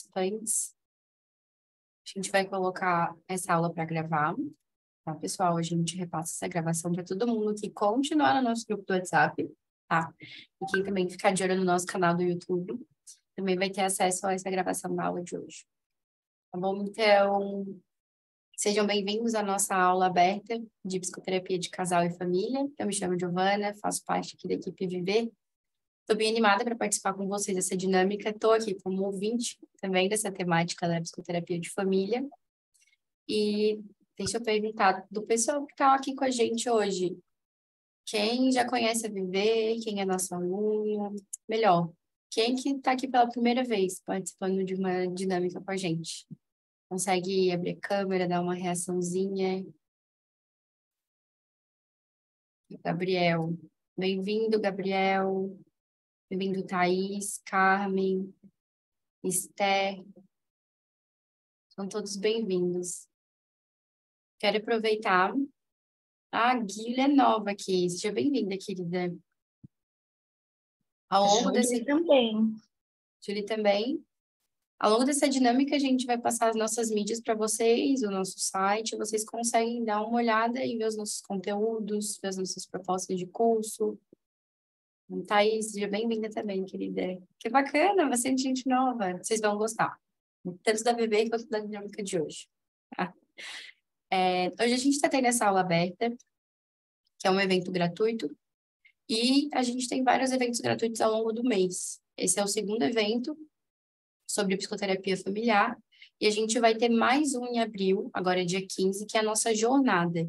participantes. A gente vai colocar essa aula para gravar, tá, pessoal? A gente repassa essa gravação para todo mundo que continuar no nosso grupo do WhatsApp, tá? E quem também ficar de olho no nosso canal do YouTube, também vai ter acesso a essa gravação da aula de hoje. Tá bom? Então, sejam bem-vindos à nossa aula aberta de psicoterapia de casal e família. Eu me chamo Giovana, faço parte aqui da equipe Viver. Estou bem animada para participar com vocês dessa dinâmica. Estou aqui como ouvinte também dessa temática da psicoterapia de família. E deixa eu perguntar do pessoal que está aqui com a gente hoje. Quem já conhece a Viver? Quem é nosso aluno? Melhor, quem que está aqui pela primeira vez participando de uma dinâmica com a gente? Consegue abrir a câmera, dar uma reaçãozinha? Gabriel. Bem-vindo, Gabriel. Bem-vindo, Thaís, Carmen, Esther. São todos bem-vindos. Quero aproveitar. A Guilherme é nova aqui. Seja bem-vinda, querida. Ao longo dessa... Júlia também. Julie também. Ao longo dessa dinâmica, a gente vai passar as nossas mídias para vocês, o nosso site. Vocês conseguem dar uma olhada e ver os nossos conteúdos, ver as nossas propostas de curso. Thaís, seja bem-vinda também, querida. Que bacana, bastante gente nova. Vocês vão gostar. Tanto da bebê quanto da dinâmica de hoje. Tá? Hoje a gente está tendo essa aula aberta, que é um evento gratuito, e a gente tem vários eventos gratuitos ao longo do mês. Esse é o segundo evento sobre psicoterapia familiar, e a gente vai ter mais um em abril, agora é dia 15, que é a nossa jornada.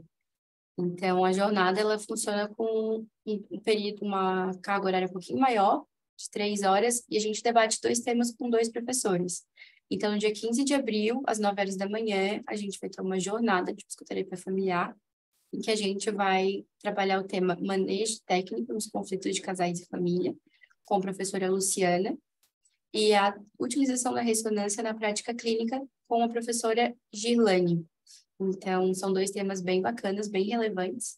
Então, a jornada, ela funciona com um período, uma carga horária um pouquinho maior, de 3 horas, e a gente debate 2 temas com 2 professores. Então, no dia 15 de abril, às 9 horas da manhã, a gente vai ter uma jornada de psicoterapia familiar, em que a gente vai trabalhar o tema manejo técnico nos conflitos de casais e família, com a professora Luciana, e a utilização da ressonância na prática clínica com a professora Girlane. Então, são 2 temas bem bacanas, bem relevantes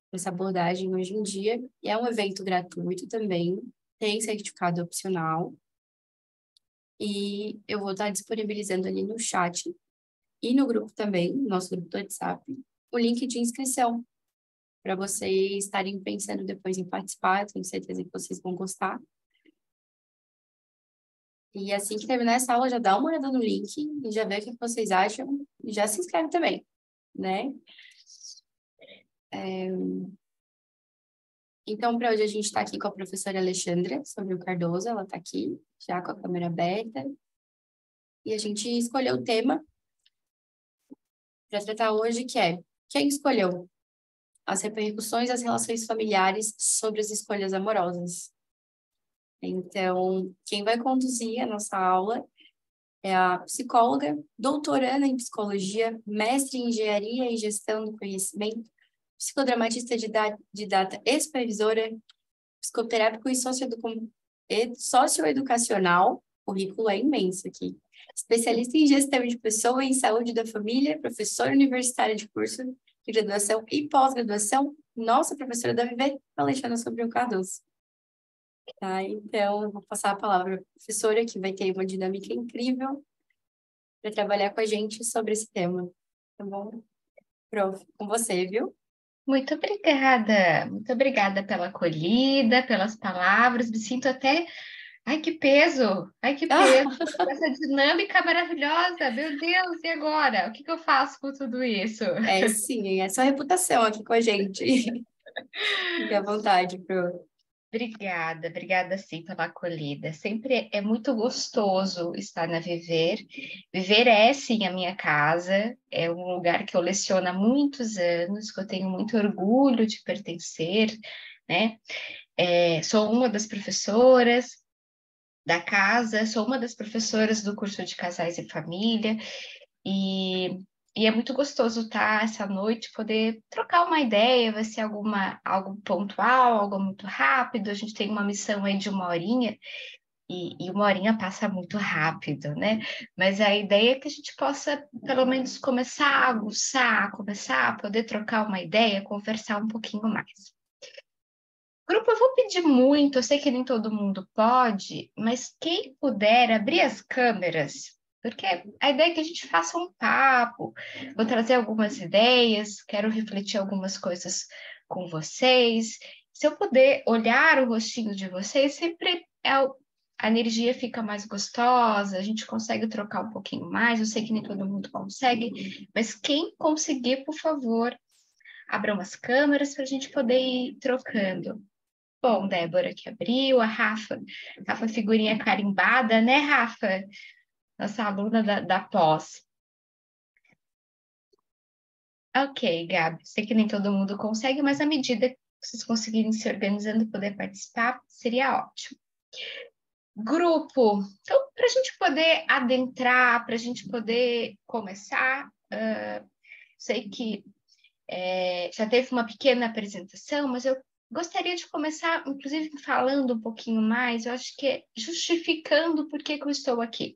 para essa abordagem hoje em dia. E é um evento gratuito também, tem certificado opcional, e eu vou estar disponibilizando ali no chat e no grupo também, no nosso grupo do WhatsApp, o link de inscrição, para vocês estarem pensando depois em participar. Tenho certeza que vocês vão gostar. E assim que terminar essa aula, já dá uma olhada no link e já vê o que vocês acham e já se inscreve também, né? Então, para hoje a gente está aqui com a professora Alexandra Sobrinho Cardoso, ela está aqui, já com a câmera aberta. E a gente escolheu o tema para tratar hoje, que é: quem escolheu? As repercussões das relações familiares sobre as escolhas amorosas. Então, quem vai conduzir a nossa aula é a psicóloga, doutoranda em psicologia, mestre em engenharia e gestão do conhecimento, psicodramatista didata e supervisora, psicoterápico e socioeducacional, o currículo é imenso aqui, especialista em gestão de pessoa e em saúde da família, professora universitária de curso de graduação e pós-graduação, nossa professora da Viver, Alexandra Sobrinho Cardoso. Tá, então, eu vou passar a palavra para a professora, que vai ter uma dinâmica incrível para trabalhar com a gente sobre esse tema. Tá bom? Prof, com você, viu? Muito obrigada pela acolhida, pelas palavras. Me sinto até, ai que peso, essa dinâmica maravilhosa. Meu Deus, e agora? O que eu faço com tudo isso? Sim, é sua reputação aqui com a gente. Fique à vontade, Pro. Obrigada sim pela acolhida. Sempre é muito gostoso estar na Viver. Viver é sim a minha casa, é um lugar que eu leciono há muitos anos, que eu tenho muito orgulho de pertencer, né? Sou uma das professoras da casa, sou uma das professoras do curso de Casais e Família, e é muito gostoso estar essa noite, poder trocar uma ideia, vai ser algo pontual, algo muito rápido. A gente tem uma missão aí de 1 horinha, e 1 horinha passa muito rápido, né? Mas a ideia é que a gente possa, pelo menos, começar a aguçar, começar a poder trocar uma ideia, conversar um pouquinho mais. Grupo, eu vou pedir muito, eu sei que nem todo mundo pode, mas quem puder abrir as câmeras, porque a ideia é que a gente faça um papo, vou trazer algumas ideias, quero refletir algumas coisas com vocês. Se eu puder olhar o rostinho de vocês, sempre a energia fica mais gostosa, a gente consegue trocar um pouquinho mais. Eu sei que nem todo mundo consegue, mas quem conseguir, por favor, abram as câmeras para a gente poder ir trocando. Bom, Débora que abriu, a Rafa figurinha carimbada, né, Rafa? Nossa aluna da pós. Ok, Gabi, sei que nem todo mundo consegue, mas à medida que vocês conseguirem se organizando e poder participar, seria ótimo. Grupo, então, para a gente poder adentrar, para a gente poder começar, sei que já teve uma pequena apresentação, mas eu gostaria de começar, inclusive, falando um pouquinho mais, eu acho que é justificando por que eu estou aqui.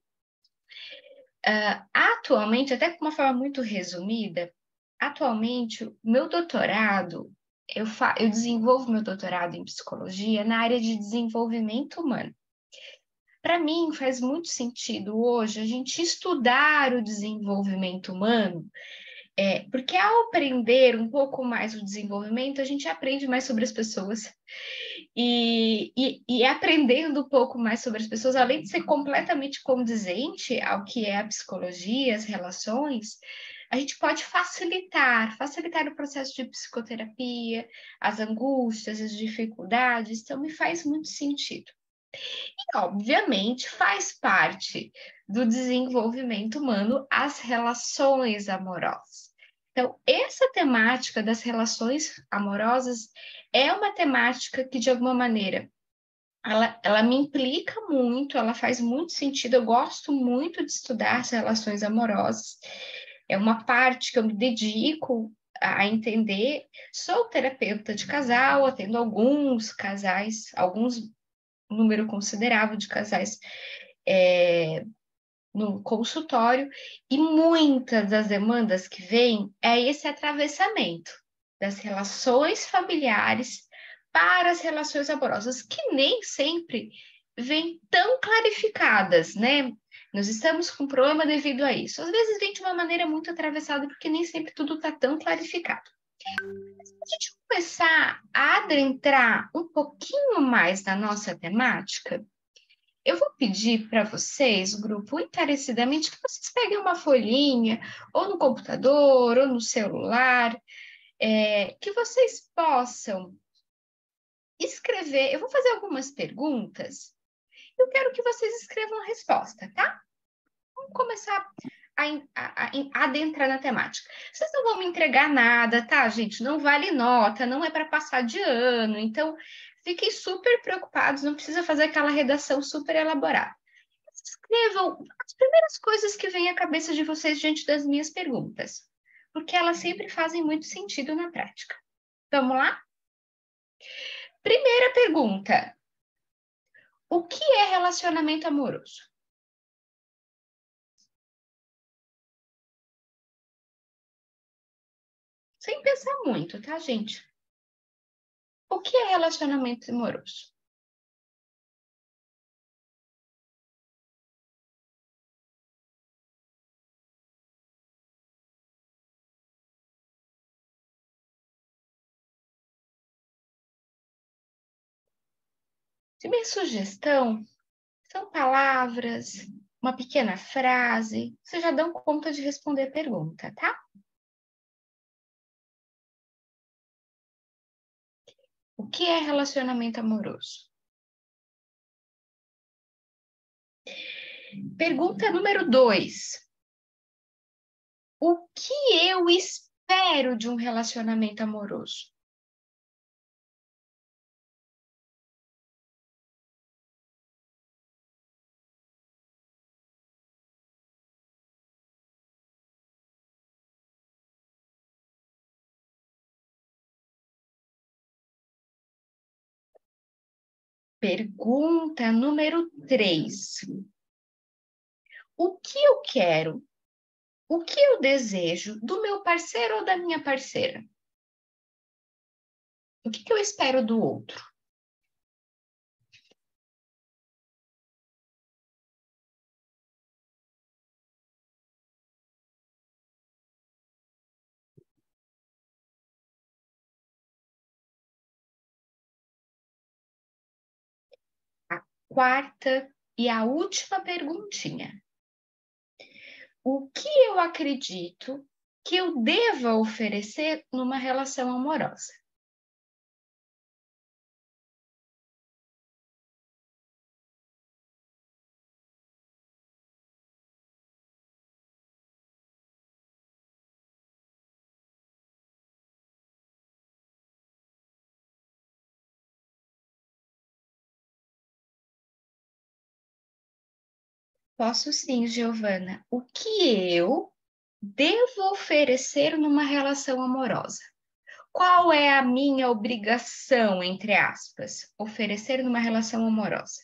Atualmente, até de uma forma muito resumida, atualmente, o meu doutorado, eu desenvolvo meu doutorado em psicologia na área de desenvolvimento humano. Para mim, faz muito sentido hoje a gente estudar o desenvolvimento humano, porque ao aprender um pouco mais o desenvolvimento, a gente aprende mais sobre as pessoas. E aprendendo um pouco mais sobre as pessoas, além de ser completamente condizente ao que é a psicologia, as relações, a gente pode facilitar o processo de psicoterapia, as angústias, as dificuldades, então me faz muito sentido. E, obviamente, faz parte do desenvolvimento humano as relações amorosas. Então, essa temática das relações amorosas é uma temática que, de alguma maneira, ela me implica muito, ela faz muito sentido, eu gosto muito de estudar as relações amorosas, é uma parte que eu me dedico a entender. Sou terapeuta de casal, atendo alguns casais, alguns número considerável de casais no consultório, e muitas das demandas que vêm é esse atravessamento das relações familiares para as relações amorosas, que nem sempre vêm tão clarificadas, né? Nós estamos com problema devido a isso. Às vezes vem de uma maneira muito atravessada, porque nem sempre tudo está tão clarificado. Se a gente começar a adentrar um pouquinho mais na nossa temática, eu vou pedir para vocês, grupo, encarecidamente, que vocês peguem uma folhinha, ou no computador, ou no celular, que vocês possam escrever. Eu vou fazer algumas perguntas, eu quero que vocês escrevam a resposta, tá? Vamos começar a adentrar na temática. Vocês não vão me entregar nada, tá, gente? Não vale nota, não é para passar de ano, então fiquem super preocupados, não precisa fazer aquela redação super elaborada. Escrevam as primeiras coisas que vêm à cabeça de vocês diante das minhas perguntas, porque elas sempre fazem muito sentido na prática. Vamos lá? Primeira pergunta: o que é relacionamento amoroso? Sem pensar muito, tá, gente? O que é relacionamento amoroso? Se minha sugestão são palavras, uma pequena frase, vocês já dão conta de responder a pergunta, tá? O que é relacionamento amoroso? Pergunta número 2. O que eu espero de um relacionamento amoroso? Pergunta número 3. O que eu quero? O que eu desejo do meu parceiro ou da minha parceira? O que eu espero do outro? quarta e a última perguntinha. O que eu acredito que eu deva oferecer numa relação amorosa? Posso sim, Giovana. O que eu devo oferecer numa relação amorosa? Qual é a minha obrigação, entre aspas, oferecer numa relação amorosa?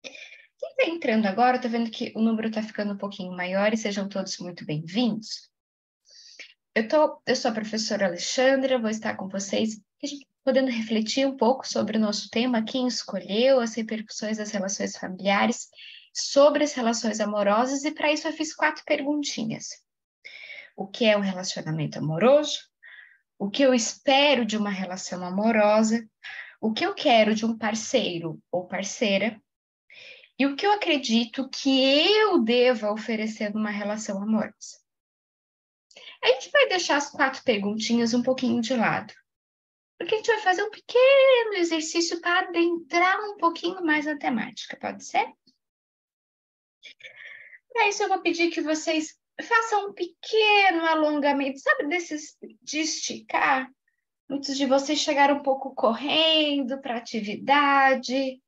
Quem está entrando agora, está vendo que o número está ficando um pouquinho maior e sejam todos muito bem-vindos. Eu sou a professora Alexandra, vou estar com vocês, podendo refletir um pouco sobre o nosso tema, quem escolheu, as repercussões das relações familiares, sobre as relações amorosas, e para isso eu fiz 4 perguntinhas. O que é um relacionamento amoroso? O que eu espero de uma relação amorosa? O que eu quero de um parceiro ou parceira? E o que eu acredito que eu deva oferecer numa relação amorosa? A gente vai deixar as 4 perguntinhas um pouquinho de lado, porque a gente vai fazer um pequeno exercício para adentrar um pouquinho mais na temática, pode ser? Para isso, eu vou pedir que vocês façam um pequeno alongamento, sabe, desses de esticar? Muitos de vocês chegaram um pouco correndo para a atividade,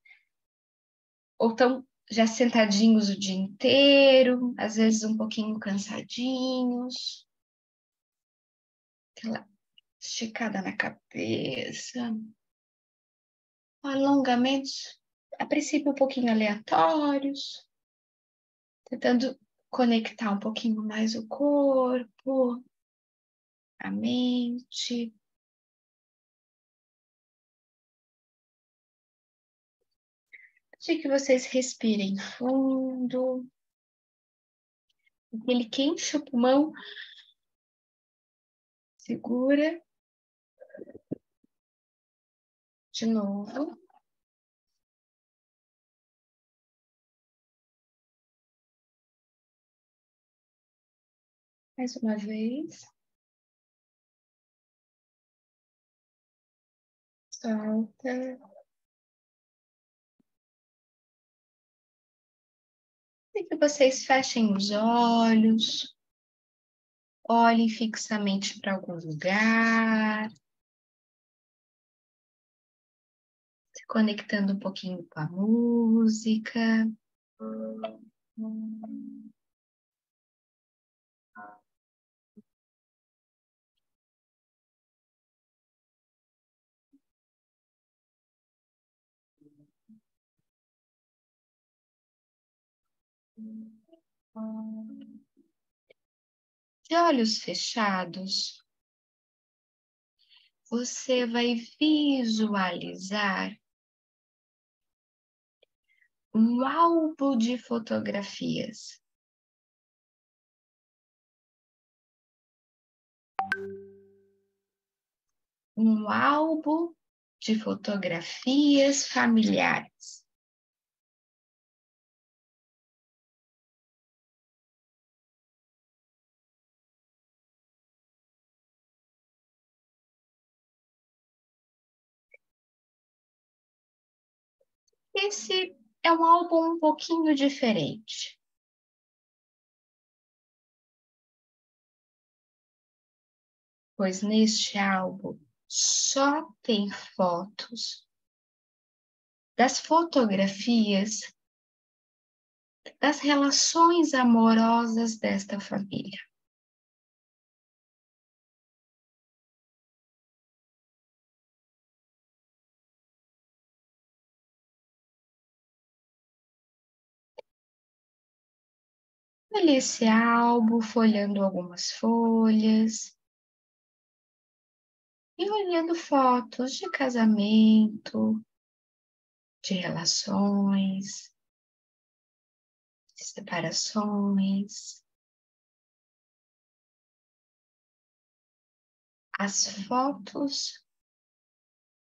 ou estão já sentadinhos o dia inteiro, às vezes um pouquinho cansadinhos. Aquela esticada na cabeça. Alongamentos, a princípio, um pouquinho aleatórios, tentando conectar um pouquinho mais o corpo, a mente. Pedir que vocês respirem fundo, aquele que enche o pulmão, segura. De novo. Mais uma vez. Solta. E que vocês fechem os olhos, olhem fixamente para algum lugar, se conectando um pouquinho com a música. De olhos fechados, você vai visualizar um álbum de fotografias. Um álbum de fotografias familiares. Esse é um álbum um pouquinho diferente. Pois neste álbum só tem fotos das fotografias das relações amorosas desta família. Olhe esse álbum, folhando algumas folhas e olhando fotos de casamento, de relações, de separações. As fotos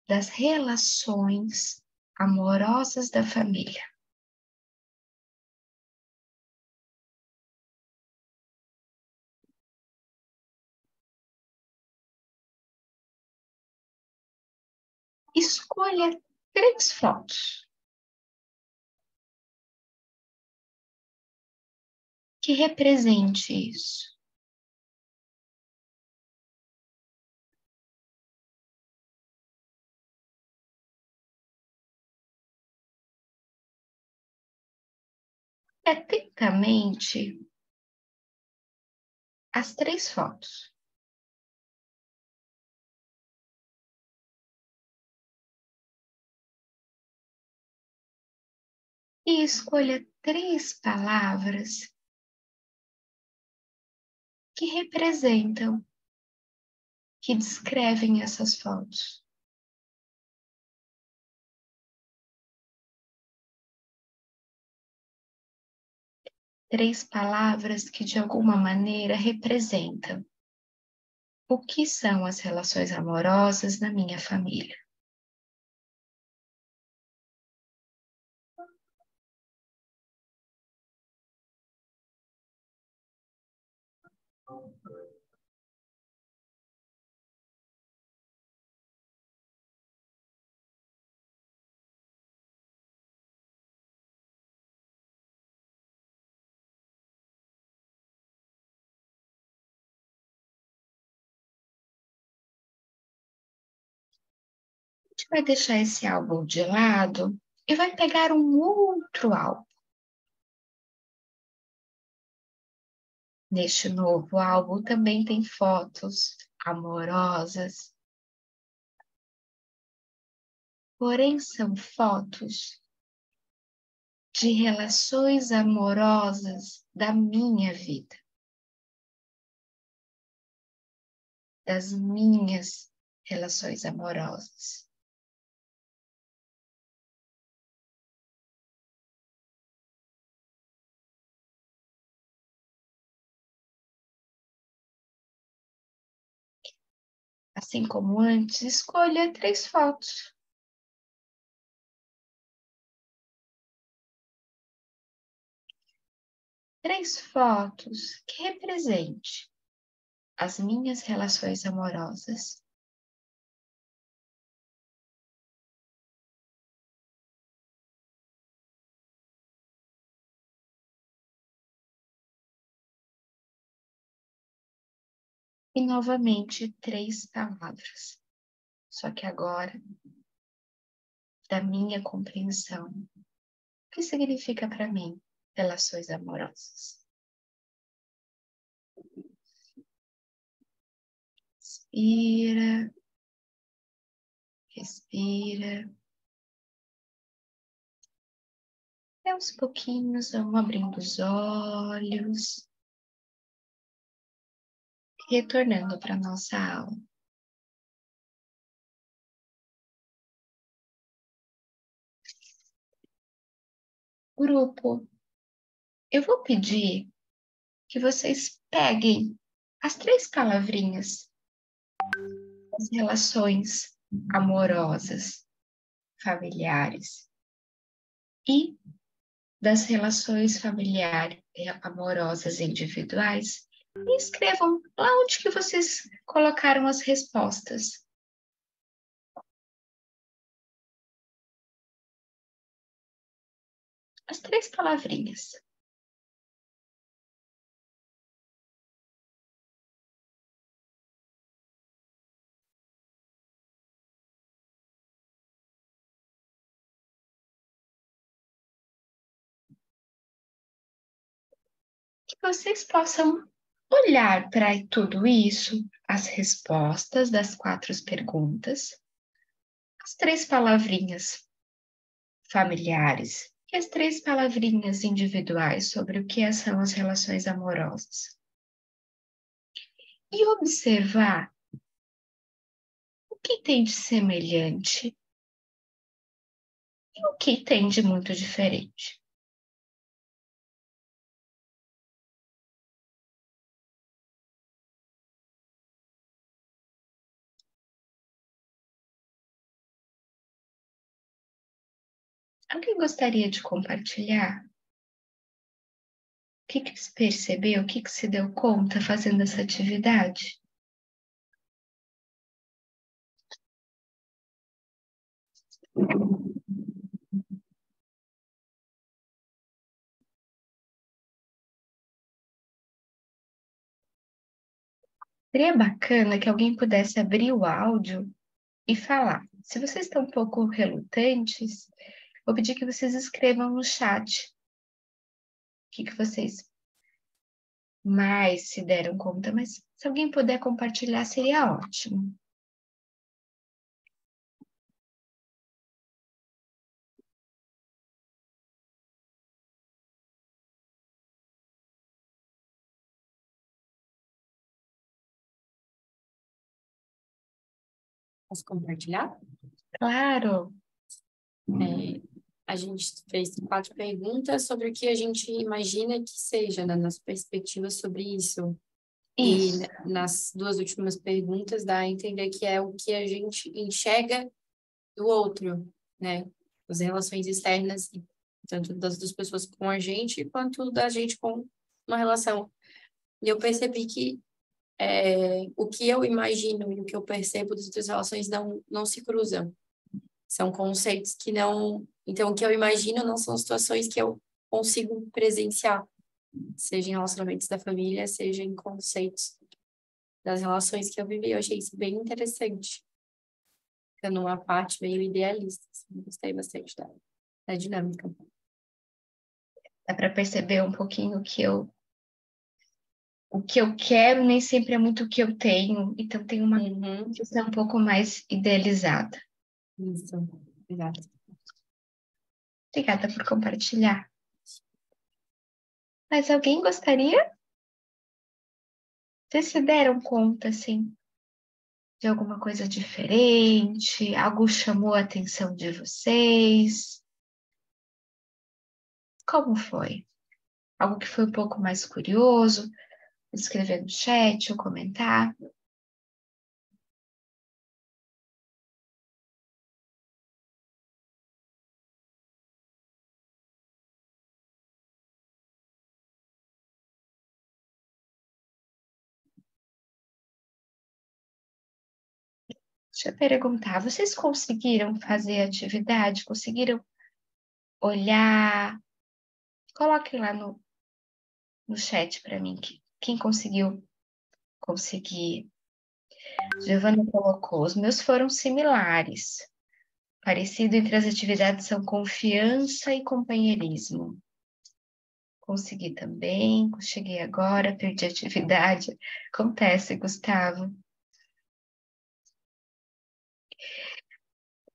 das relações amorosas da família. Escolha 3 fotos que represente isso. Atentamente as 3 fotos. E escolha 3 palavras que representam, que descrevem essas fotos. 3 palavras que, de alguma maneira, representam o que são as relações amorosas na minha família. A gente vai deixar esse álbum de lado e vai pegar um outro álbum. Neste novo álbum também tem fotos amorosas, porém são fotos de relações amorosas da minha vida, das minhas relações amorosas. Assim como antes, escolha 3 fotos. Três fotos que represente as minhas relações amorosas. E novamente 3 palavras. Só que agora, da minha compreensão, o que significa para mim relações amorosas? Respira, respira. E aos pouquinhos vamos abrindo os olhos, retornando para nossa aula. Grupo, eu vou pedir que vocês peguem as 3 palavrinhas das relações amorosas, familiares e das relações familiares amorosas individuais e escrevam lá onde que vocês colocaram as respostas. As 3 palavrinhas. Que vocês possam olhar para tudo isso, as respostas das 4 perguntas, as 3 palavrinhas familiares e as 3 palavrinhas individuais sobre o que são as relações amorosas. E observar o que tem de semelhante e o que tem de muito diferente. Alguém gostaria de compartilhar? O que você percebeu? O que você deu conta fazendo essa atividade? Seria bacana que alguém pudesse abrir o áudio e falar. Se vocês estão um pouco relutantes, vou pedir que vocês escrevam no chat o que vocês mais se deram conta, mas se alguém puder compartilhar, seria ótimo. Posso compartilhar? Claro. A gente fez 4 perguntas sobre o que a gente imagina que seja, na nossa perspectiva sobre isso. E Isso. nas 2 últimas perguntas dá a entender que é o que a gente enxerga do outro, né? As relações externas, tanto das pessoas com a gente, quanto da gente com uma relação. E eu percebi que o que eu imagino e o que eu percebo das outras relações não se cruzam. São conceitos que não... Então, o que eu imagino não são situações que eu consigo presenciar, seja em relacionamentos da família, seja em conceitos das relações que eu vivi. Eu achei isso bem interessante. Ficando uma parte meio idealista. Assim, gostei bastante da dinâmica. Dá para perceber um pouquinho o que eu quero nem sempre é muito o que eu tenho, então tem uma questão um pouco mais idealizada. Isso, exato. Obrigada por compartilhar. Mas alguém gostaria? Vocês se deram conta, assim, de alguma coisa diferente? Algo chamou a atenção de vocês? Como foi? Algo que foi um pouco mais curioso? Escrever no chat ou comentar? Deixa eu perguntar, vocês conseguiram fazer a atividade? Conseguiram olhar? Coloquem lá no chat para mim, quem conseguiu conseguir. Giovana colocou, os meus foram similares. Parecido entre as atividades são confiança e companheirismo. Consegui também, cheguei agora, perdi a atividade. Acontece, Gustavo.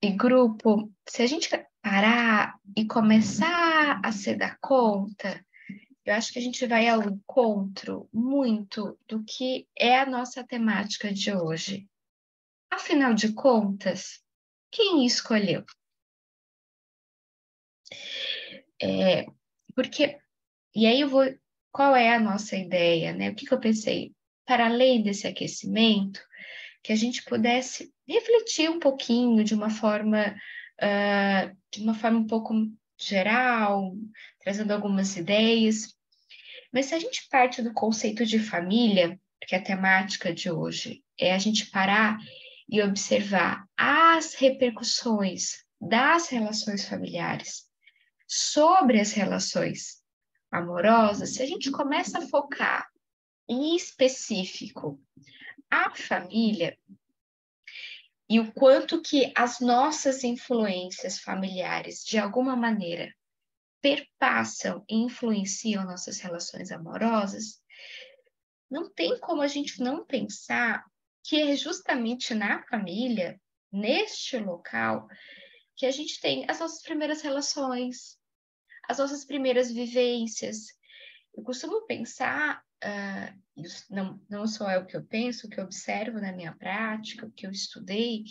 E grupo, se a gente parar e começar a se dar conta, eu acho que a gente vai ao encontro muito do que é a nossa temática de hoje. Afinal de contas, quem escolheu? Porque, e aí eu vou, qual é a nossa ideia, né? O que eu pensei? Para além desse aquecimento, que a gente pudesse refletir um pouquinho de uma forma um pouco geral, trazendo algumas ideias. Mas se a gente parte do conceito de família, porque a temática de hoje é a gente parar e observar as repercussões das relações familiares sobre as relações amorosas, se a gente começa a focar em específico a família e o quanto que as nossas influências familiares, de alguma maneira, perpassam e influenciam nossas relações amorosas, não tem como a gente não pensar que é justamente na família, neste local, que a gente tem as nossas primeiras relações, as nossas primeiras vivências. Eu costumo pensar, isso não só é o que eu penso, o que eu observo na minha prática, o que eu estudei,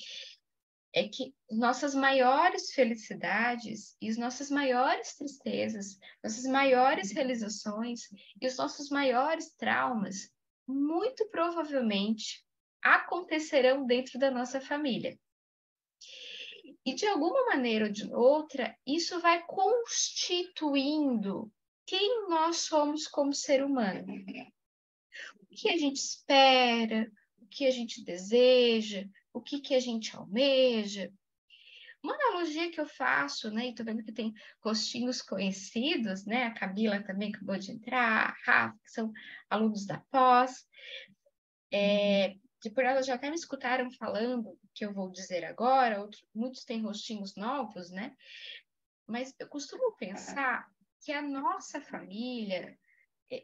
é que nossas maiores felicidades e as nossas maiores tristezas, nossas maiores realizações e os nossos maiores traumas, muito provavelmente acontecerão dentro da nossa família. E de alguma maneira ou de outra, isso vai constituindo quem nós somos como ser humano. O que a gente espera, o que a gente deseja, o que a gente almeja. Uma analogia que eu faço, né, e tô vendo que tem rostinhos conhecidos, né, a Camila também acabou de entrar, a Rafa, que são alunos da pós, que por elas já até me escutaram falando o que eu vou dizer agora, muitos têm rostinhos novos, né, mas eu costumo pensar que a nossa família,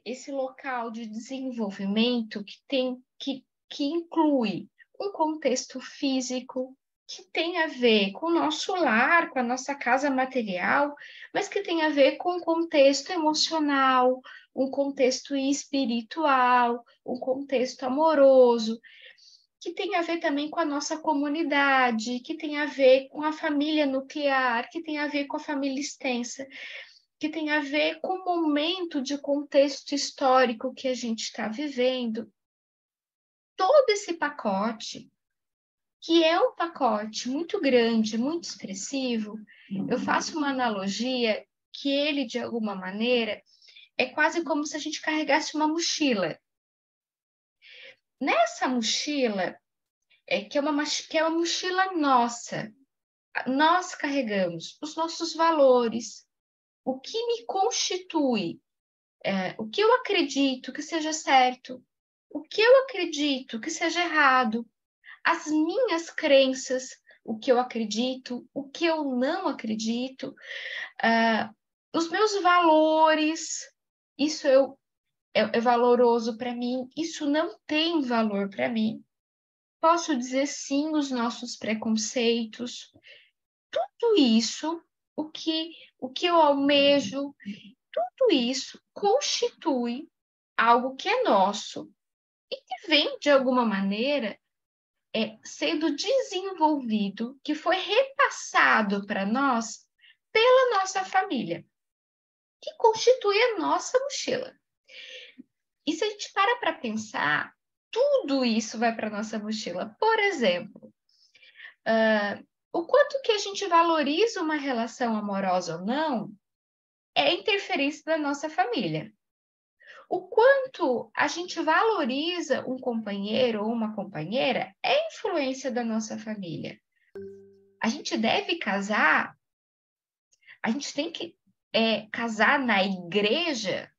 esse local de desenvolvimento que inclui um contexto físico, que tem a ver com o nosso lar, com a nossa casa material, mas que tem a ver com um contexto emocional, um contexto espiritual, um contexto amoroso, que tem a ver também com a nossa comunidade, que tem a ver com a família nuclear, que tem a ver com a família extensa, que tem a ver com o momento de contexto histórico que a gente está vivendo. Todo esse pacote, que é um pacote muito grande, muito expressivo, eu faço uma analogia que ele, de alguma maneira, é quase como se a gente carregasse uma mochila. Nessa mochila, que é uma mochila nossa, nós carregamos os nossos valores, o que me constitui, o que eu acredito que seja certo, o que eu acredito que seja errado, as minhas crenças, o que eu acredito, o que eu não acredito, os meus valores, isso é valoroso para mim, isso não tem valor para mim. Posso dizer sim os nossos preconceitos, tudo isso, o que eu almejo, tudo isso constitui algo que é nosso e que vem, de alguma maneira, sendo desenvolvido, que foi repassado para nós pela nossa família, que constitui a nossa mochila. E se a gente para pensar, tudo isso vai para a nossa mochila. Por exemplo, o quanto que a gente valoriza uma relação amorosa ou não é interferência da nossa família. O quanto a gente valoriza um companheiro ou uma companheira é influência da nossa família. A gente deve casar, a gente tem que casar na igreja.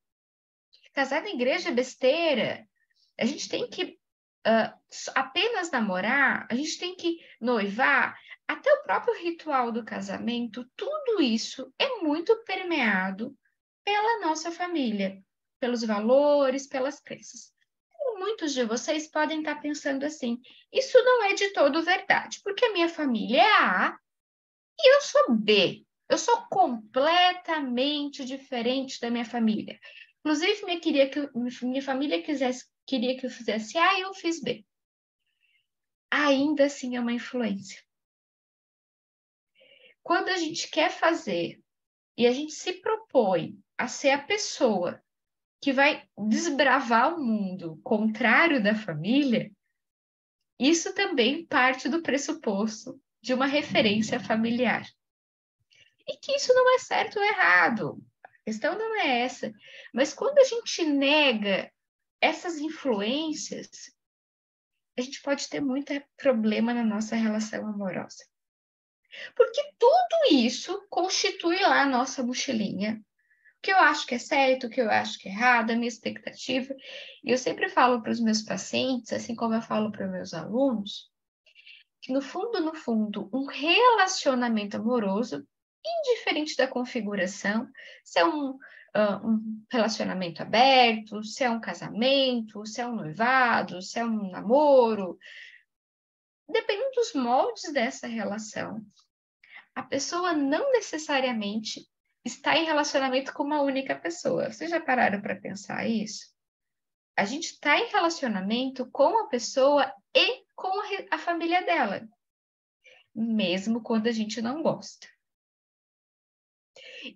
Casar na igreja é besteira. A gente tem que apenas namorar, a gente tem que noivar. Até o próprio ritual do casamento, tudo isso é muito permeado pela nossa família, pelos valores, pelas crenças. E muitos de vocês podem estar pensando assim, isso não é de todo verdade, porque a minha família é A e eu sou B. Eu sou completamente diferente da minha família. Inclusive, minha família queria que eu fizesse A e eu fiz B. Ainda assim é uma influência. Quando a gente quer fazer e a gente se propõe a ser a pessoa que vai desbravar o mundo contrário da família, isso também parte do pressuposto de uma referência familiar. E que isso não é certo ou errado. A questão não é essa. Mas quando a gente nega essas influências, a gente pode ter muito problema na nossa relação amorosa. Porque tudo isso constitui lá a nossa mochilinha. O que eu acho que é certo, o que eu acho que é errado, a minha expectativa. E eu sempre falo para os meus pacientes, assim como eu falo para os meus alunos, que no fundo, um relacionamento amoroso, indiferente da configuração, se é um relacionamento aberto, se é um casamento, se é um noivado, se é um namoro, dependendo dos moldes dessa relação, a pessoa não necessariamente está em relacionamento com uma única pessoa. Vocês já pararam para pensar isso? A gente está em relacionamento com a pessoa e com a família dela, mesmo quando a gente não gosta.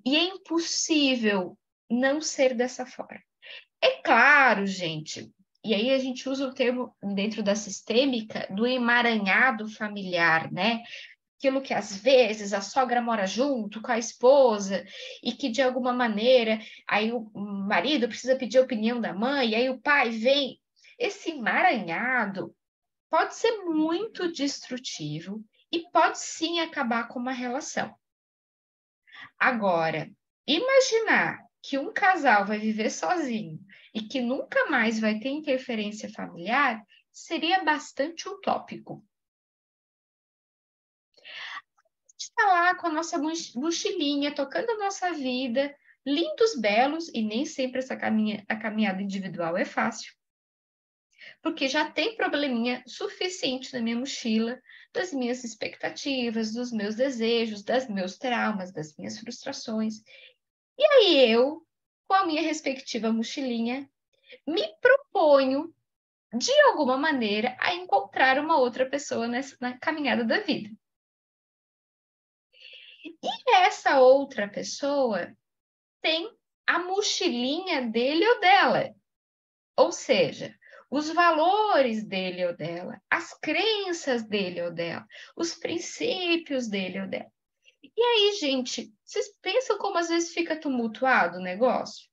E é impossível não ser dessa forma. É claro, gente, e aí a gente usa o termo dentro da sistêmica do emaranhado familiar, né? aquilo que às vezes a sogra mora junto com a esposa e que de alguma maneira aí o marido precisa pedir a opinião da mãe, e aí o pai vem. Esse emaranhado pode ser muito destrutivo e pode sim acabar com uma relação. Agora, imaginar que um casal vai viver sozinho e que nunca mais vai ter interferência familiar seria bastante utópico. Está lá com a nossa mochilinha, tocando a nossa vida, lindos, belos, e nem sempre a caminhada individual é fácil, porque já tem probleminha suficiente na minha mochila, das minhas expectativas, dos meus desejos, dos meus traumas, das minhas frustrações. E aí eu, com a minha respectiva mochilinha, me proponho, de alguma maneira, a encontrar uma outra pessoa na caminhada da vida. E essa outra pessoa tem a mochilinha dele ou dela. Ou seja, os valores dele ou dela, as crenças dele ou dela, os princípios dele ou dela. E aí, gente, vocês pensam como às vezes fica tumultuado o negócio?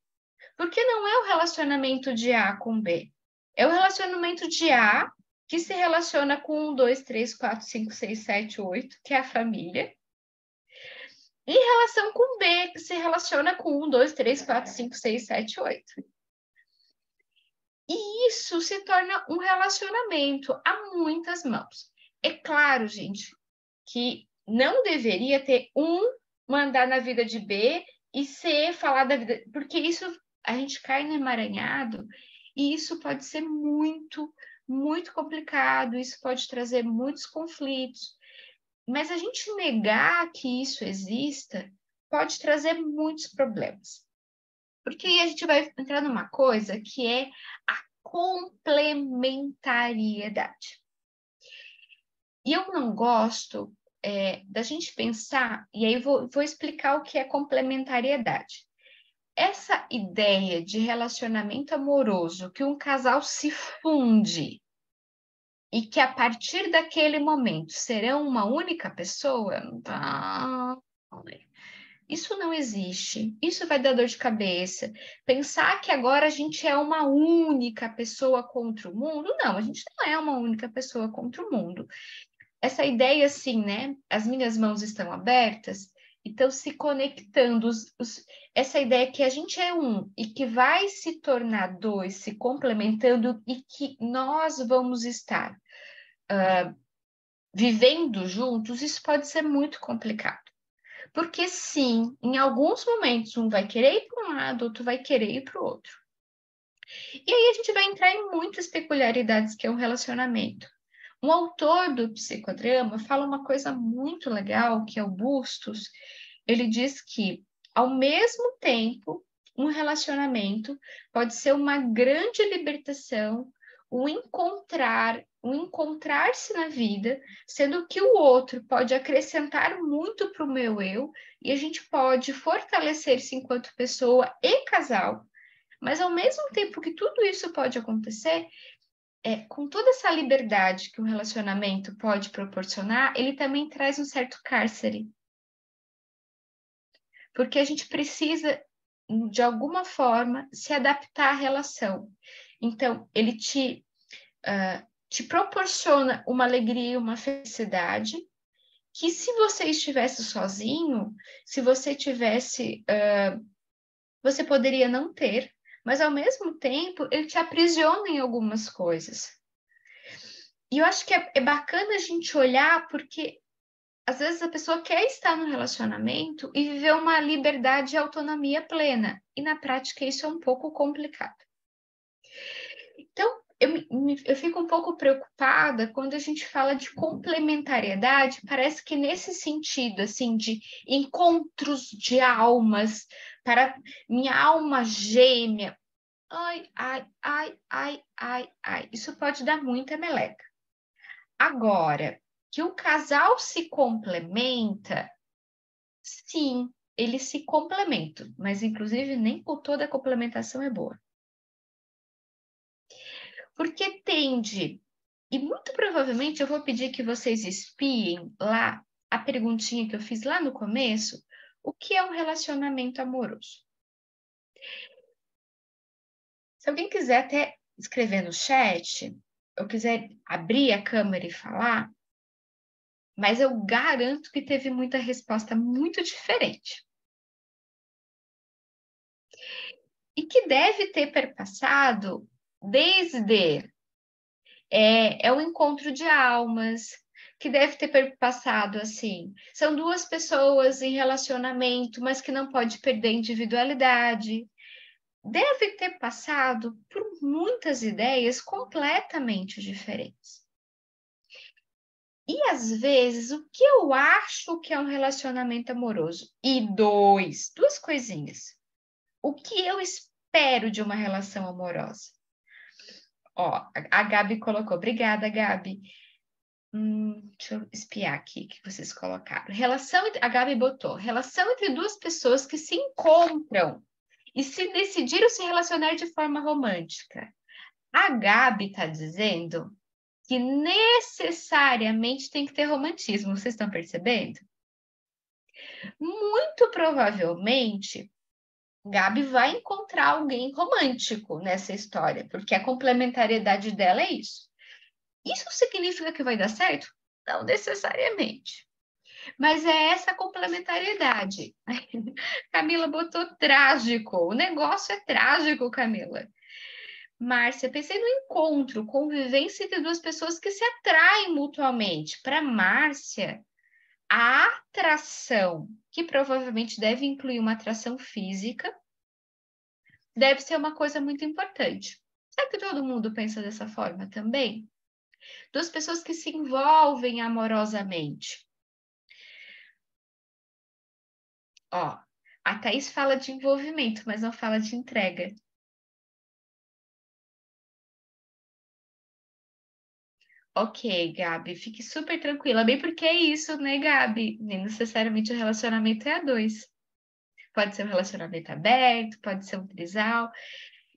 Porque não é o relacionamento de A com B. É o relacionamento de A que se relaciona com 1, 2, 3, 4, 5, 6, 7, 8, que é a família. Em relação com B, que se relaciona com 1, 2, 3, 4, 5, 6, 7, 8. E isso se torna um relacionamento a muitas mãos. É claro, gente, que não deveria ter um mandar na vida de B e C falar da vida, porque isso a gente cai no emaranhado e isso pode ser muito, muito complicado, isso pode trazer muitos conflitos. Mas a gente negar que isso exista pode trazer muitos problemas. Porque aí a gente vai entrar numa coisa que é a complementariedade. E eu não gosto da gente pensar, e aí vou explicar o que é complementariedade. Essa ideia de relacionamento amoroso, que um casal se funde e que a partir daquele momento serão uma única pessoa, isso não existe. Isso vai dar dor de cabeça. Pensar que agora a gente é uma única pessoa contra o mundo, não, a gente não é uma única pessoa contra o mundo. Essa ideia, assim, né? As minhas mãos estão abertas, então se conectando. Essa ideia que a gente é um e que vai se tornar dois, se complementando e que nós vamos estar vivendo juntos, isso pode ser muito complicado. Porque, sim, em alguns momentos um vai querer ir para um lado, outro vai querer ir para o outro. E aí a gente vai entrar em muitas peculiaridades que é um relacionamento. Um autor do psicodrama fala uma coisa muito legal, que é o Bustos. Ele diz que, ao mesmo tempo, um relacionamento pode ser uma grande libertação, um encontrar-se na vida, sendo que o outro pode acrescentar muito para o meu eu, e a gente pode fortalecer-se enquanto pessoa e casal, mas ao mesmo tempo que tudo isso pode acontecer, com toda essa liberdade que um relacionamento pode proporcionar, ele também traz um certo cárcere. Porque a gente precisa, de alguma forma, se adaptar à relação. Então, ele te proporciona uma alegria, uma felicidade, que se você estivesse sozinho, se você tivesse, você poderia não ter, mas ao mesmo tempo ele te aprisiona em algumas coisas. E eu acho que é bacana a gente olhar, porque às vezes a pessoa quer estar no relacionamento e viver uma liberdade e autonomia plena, e na prática isso é um pouco complicado. Então, eu fico um pouco preocupada quando a gente fala de complementariedade, parece que nesse sentido, assim, de encontros de almas, para minha alma gêmea, isso pode dar muita meleca. Agora, que o casal se complementa, sim, eles se complementam, mas inclusive nem por toda a complementação é boa. Porque tende, e muito provavelmente eu vou pedir que vocês espiem lá a perguntinha que eu fiz lá no começo, o que é um relacionamento amoroso? Se alguém quiser até escrever no chat, ou quiser abrir a câmera e falar, mas eu garanto que teve muita resposta muito diferente. E que deve ter perpassado desde o encontro de almas, que deve ter perpassado assim. São duas pessoas em relacionamento, mas que não pode perder a individualidade. Deve ter passado por muitas ideias completamente diferentes. E às vezes, o que eu acho que é um relacionamento amoroso? E duas coisinhas. O que eu espero de uma relação amorosa? Ó, a Gabi colocou. Obrigada, Gabi. Deixa eu espiar aqui o que vocês colocaram. A Gabi botou. Relação entre duas pessoas que se encontram e se decidiram se relacionar de forma romântica. A Gabi está dizendo que necessariamente tem que ter romantismo. Vocês estão percebendo? Muito provavelmente, Gabi vai encontrar alguém romântico nessa história, porque a complementariedade dela é isso. Isso significa que vai dar certo? Não necessariamente. Mas é essa complementariedade. Camila botou trágico. O negócio é trágico, Camila. Márcia, pensei no encontro, convivência entre duas pessoas que se atraem mutuamente. Para Márcia, a atração, que provavelmente deve incluir uma atração física, deve ser uma coisa muito importante. Será que todo mundo pensa dessa forma também? Duas pessoas que se envolvem amorosamente. Ó, a Thaís fala de envolvimento, mas não fala de entrega. Ok, Gabi, fique super tranquila, bem porque é isso, né, Gabi? Nem necessariamente o relacionamento é a dois. Pode ser um relacionamento aberto, pode ser um trisal.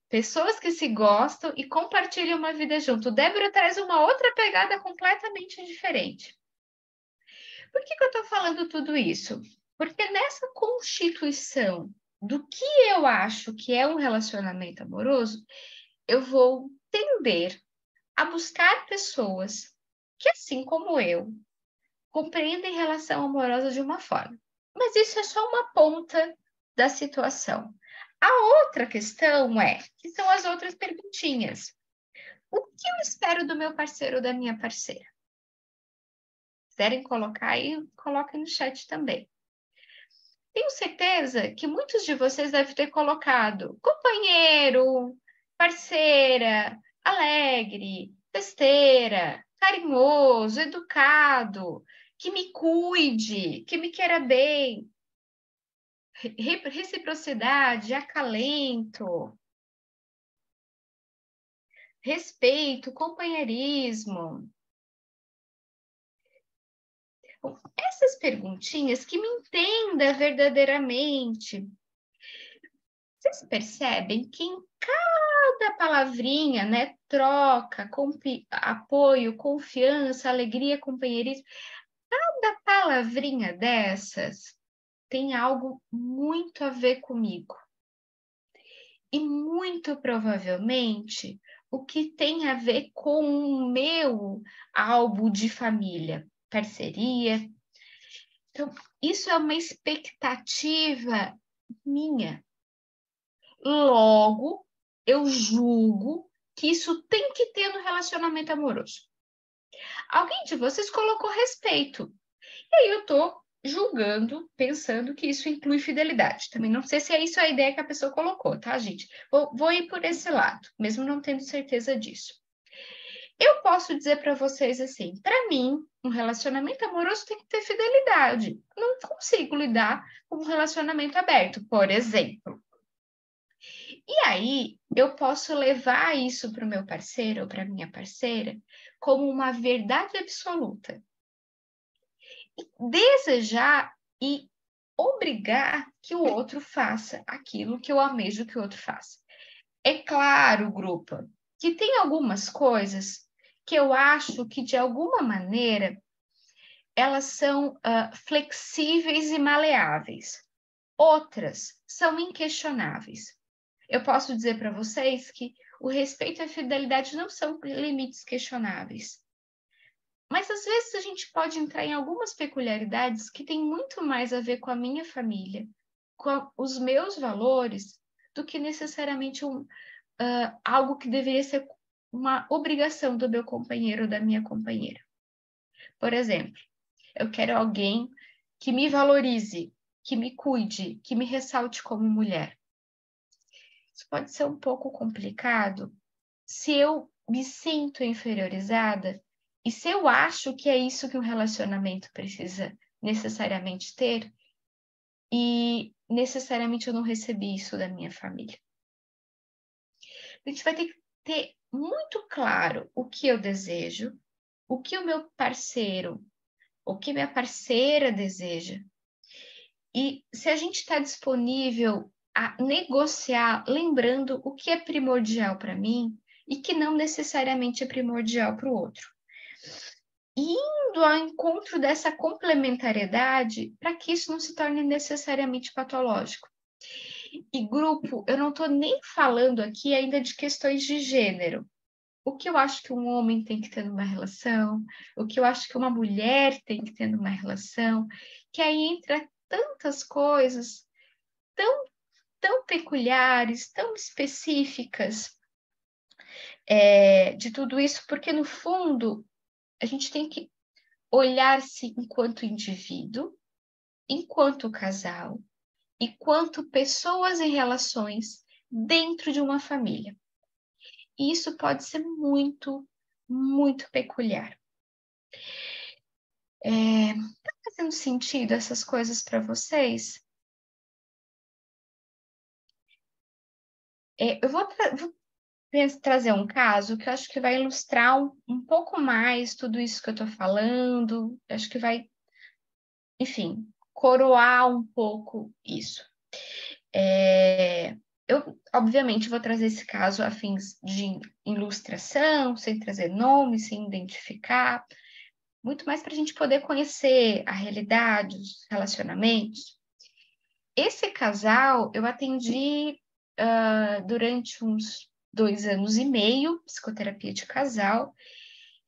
Pessoas que se gostam e compartilham uma vida junto. Débora traz uma outra pegada completamente diferente. Por que eu estou falando tudo isso? Porque nessa constituição do que eu acho que é um relacionamento amoroso, eu vou tender a buscar pessoas que, assim como eu, compreendem relação amorosa de uma forma. Mas isso é só uma ponta da situação. A outra questão que são as outras perguntinhas. O que eu espero do meu parceiro ou da minha parceira? Se quiserem colocar aí, coloquem no chat também. Tenho certeza que muitos de vocês devem ter colocado companheiro, parceira, alegre, festeira, carinhoso, educado, que me cuide, que me queira bem, reciprocidade, acalento, respeito, companheirismo. Essas perguntinhas que me entenda verdadeiramente. Vocês percebem que em cada palavrinha, né, troca, apoio, confiança, alegria, companheirismo, cada palavrinha dessas tem algo muito a ver comigo. E muito provavelmente o que tem a ver com o meu álbum de família, parceria. Então, isso é uma expectativa minha. Logo, eu julgo que isso tem que ter no relacionamento amoroso. Alguém de vocês colocou respeito. E aí eu estou julgando, pensando que isso inclui fidelidade. Também não sei se é isso a ideia que a pessoa colocou, tá, gente? Vou ir por esse lado, mesmo não tendo certeza disso. Eu posso dizer para vocês assim, para mim, um relacionamento amoroso tem que ter fidelidade. Não consigo lidar com um relacionamento aberto, por exemplo. E aí, eu posso levar isso para o meu parceiro ou para minha parceira como uma verdade absoluta. E desejar e obrigar que o outro faça aquilo que eu almejo que o outro faça. É claro, grupo, que tem algumas coisas que eu acho que, de alguma maneira, elas são flexíveis e maleáveis. Outras são inquestionáveis. Eu posso dizer para vocês que o respeito e a fidelidade não são limites questionáveis. Mas, às vezes, a gente pode entrar em algumas peculiaridades que têm muito mais a ver com a minha família, com os meus valores, do que necessariamente algo que deveria ser uma obrigação do meu companheiro ou da minha companheira. Por exemplo, eu quero alguém que me valorize, que me cuide, que me ressalte como mulher. Isso pode ser um pouco complicado se eu me sinto inferiorizada e se eu acho que é isso que um relacionamento precisa necessariamente ter e necessariamente eu não recebi isso da minha família. A gente vai ter que ter muito claro o que eu desejo, o que o meu parceiro, o que minha parceira deseja. E se a gente está disponível a negociar, lembrando o que é primordial para mim e que não necessariamente é primordial para o outro. E indo ao encontro dessa complementariedade para que isso não se torne necessariamente patológico. E grupo, eu não estou nem falando aqui ainda de questões de gênero. O que eu acho que um homem tem que ter numa relação, o que eu acho que uma mulher tem que ter numa relação, que aí entra tantas coisas tão peculiares, tão específicas de tudo isso, porque no fundo a gente tem que olhar-se enquanto indivíduo, enquanto casal, enquanto pessoas em relações dentro de uma família. E isso pode ser muito, muito peculiar. Tá fazendo sentido essas coisas para vocês? Eu vou trazer um caso que eu acho que vai ilustrar um pouco mais tudo isso que eu estou falando. Acho que vai, enfim, coroar um pouco isso. Eu, obviamente, vou trazer esse caso a fins de ilustração, sem trazer nome, sem identificar, muito mais para a gente poder conhecer a realidade, os relacionamentos. Esse casal eu atendi durante uns 2 anos e meio, psicoterapia de casal,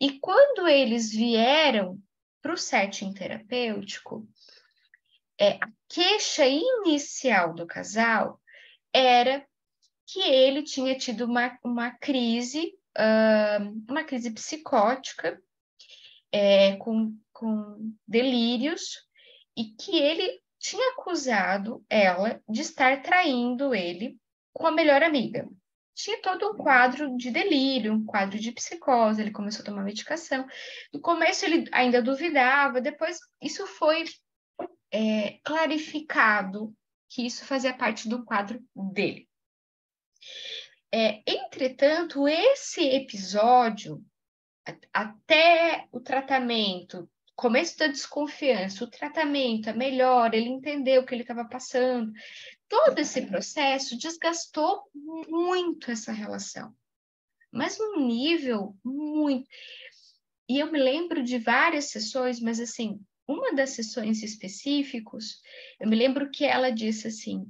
e quando eles vieram para o setting terapêutico, a queixa inicial do casal era que ele tinha tido uma crise psicótica, com delírios, e que ele tinha acusado ela de estar traindo ele com a melhor amiga. Tinha todo um quadro de delírio, um quadro de psicose, ele começou a tomar medicação. No começo ele ainda duvidava, depois isso foi clarificado que isso fazia parte do quadro dele. Entretanto, esse episódio, até o tratamento, começo da desconfiança, o tratamento, a melhora, ele entendeu o que ele estava passando, todo esse processo desgastou muito essa relação, mas num nível muito. E eu me lembro de várias sessões, mas assim, uma das sessões específicas, eu me lembro que ela disse assim,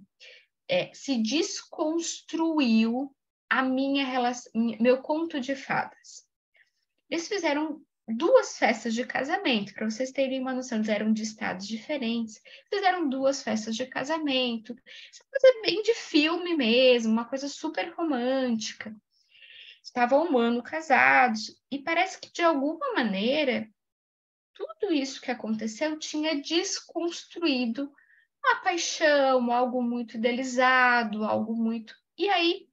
se desconstruiu a minha relação, meu conto de fadas. Eles fizeram 2 festas de casamento, para vocês terem uma noção, eles eram de estados diferentes, fizeram 2 festas de casamento, essa coisa bem de filme mesmo, uma coisa super romântica. Estavam 1 ano casados, e parece que de alguma maneira, tudo isso que aconteceu tinha desconstruído a paixão, algo muito idealizado, algo muito... E aí,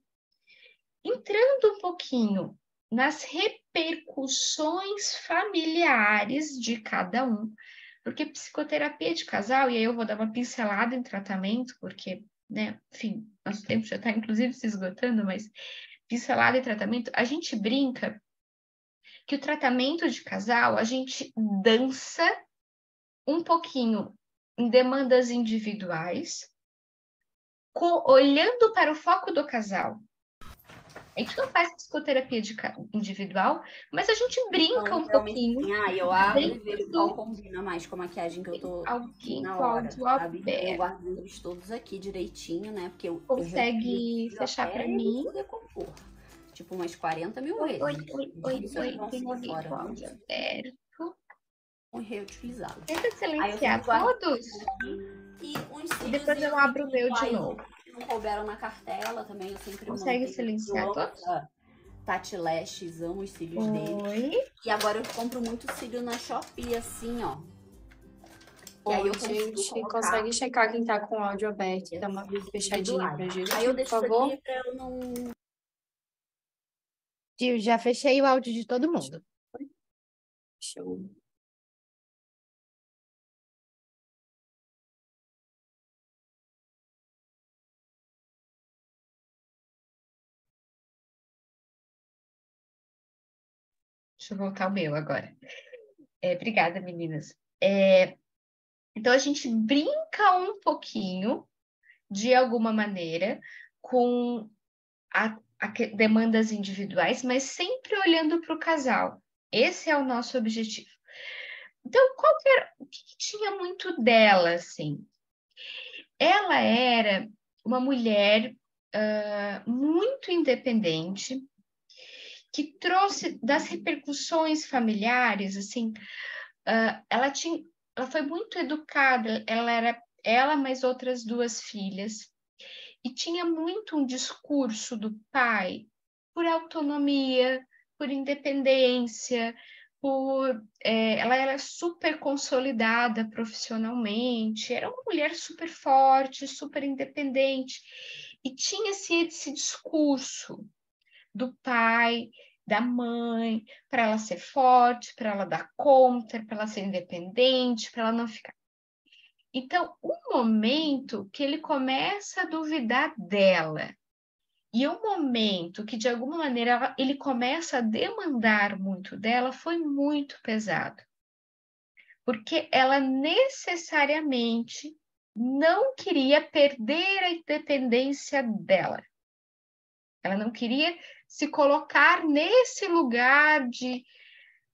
entrando um pouquinho nas repercussões familiares de cada um, porque psicoterapia de casal, e aí eu vou dar uma pincelada em tratamento, porque, né, enfim, nosso tempo já está inclusive se esgotando, mas pincelada em tratamento, a gente brinca que o tratamento de casal, a gente dança um pouquinho em demandas individuais, olhando para o foco do casal. A gente não faz psicoterapia individual, mas a gente brinca um realmente, pouquinho. assim, eu abro e Dentro vejo qual combina mais com a maquiagem que eu tô alguém na com hora, áudio sabe? Aí eu aberto. guardo eles todos aqui direitinho, né? Porque eu Consegue reutilizo fechar até para eles mim? se decompor. Tipo, umas 40 mil Oi, oi, vezes. oi, É oi, difícil oi. jogar um Tem cílio alguém fora, com não áudio aberto. reutilizá-los. Tenta Aí eu silenciar sempre guardo todos. aqui. E uns E depois eu cíliozinhos abro o meu de individuais novo. que não couberam na cartela também, eu sempre Consegue mantenho. Eu silenciar amo todos? essa Tati Lashes, amo os cílios dele. Oi. E agora eu compro muito cílio na Shopee, assim, ó. Que aí Oi, eu consigo gente, colocar consegue checar quem tá com o áudio aberto e dar uma cílios fechadinha pra individuais. gente, Aí eu por deixo isso favor? aqui pra eu não... Gil, já fechei o áudio de todo mundo. Show. Deixa eu voltar o meu agora. Obrigada, meninas. Então, a gente brinca um pouquinho, de alguma maneira, com demandas individuais, mas sempre olhando para o casal. Esse é o nosso objetivo. Então, o que tinha muito dela, assim? Ela era uma mulher muito independente, que trouxe das repercussões familiares, assim, ela foi muito educada, ela mais outras duas filhas, e tinha muito um discurso do pai por autonomia, por independência, ela era super consolidada profissionalmente, era uma mulher super forte, super independente, e tinha esse discurso do pai, da mãe, para ela ser forte, para ela dar conta, para ela ser independente, para ela não ficar. Então, o momento que ele começa a duvidar dela e o momento que, de alguma maneira, ele começa a demandar muito dela foi muito pesado. Porque ela necessariamente não queria perder a independência dela. Ela não queria se colocar nesse lugar de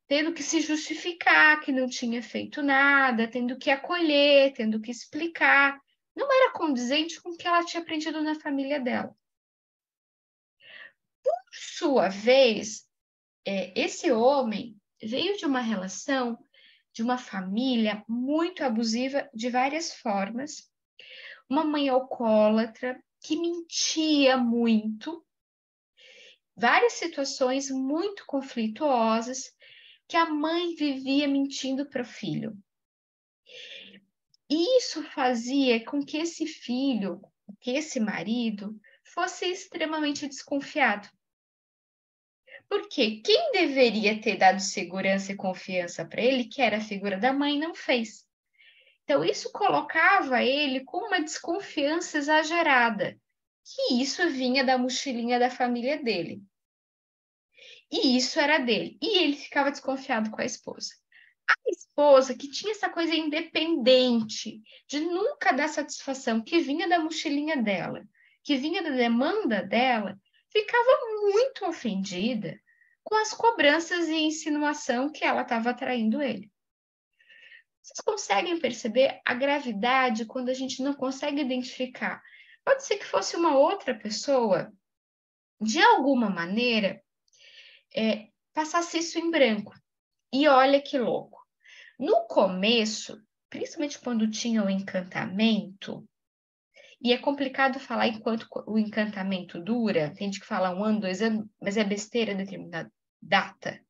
tendo que se justificar que não tinha feito nada, tendo que acolher, tendo que explicar. Não era condizente com o que ela tinha aprendido na família dela. Por sua vez, esse homem veio de uma relação, de uma família muito abusiva de várias formas, uma mãe alcoólatra que mentia muito, várias situações muito conflituosas que a mãe vivia mentindo para o filho. E isso fazia com que esse filho, que esse marido, fosse extremamente desconfiado. Porque quem deveria ter dado segurança e confiança para ele, que era a figura da mãe, não fez. Então, isso colocava ele com uma desconfiança exagerada, que isso vinha da mochilinha da família dele. E isso era dele. E ele ficava desconfiado com a esposa. A esposa, que tinha essa coisa independente, de nunca dar satisfação, que vinha da mochilinha dela, que vinha da demanda dela, ficava muito ofendida com as cobranças e insinuação que ela estava atraindo ele. Vocês conseguem perceber a gravidade quando a gente não consegue identificar? Pode ser que fosse uma outra pessoa, de alguma maneira, passasse isso em branco. E olha que louco. No começo, principalmente quando tinha o encantamento, e é complicado falar enquanto o encantamento dura, tem gente que fala 1 ano, 2 anos, mas é besteira determinada data.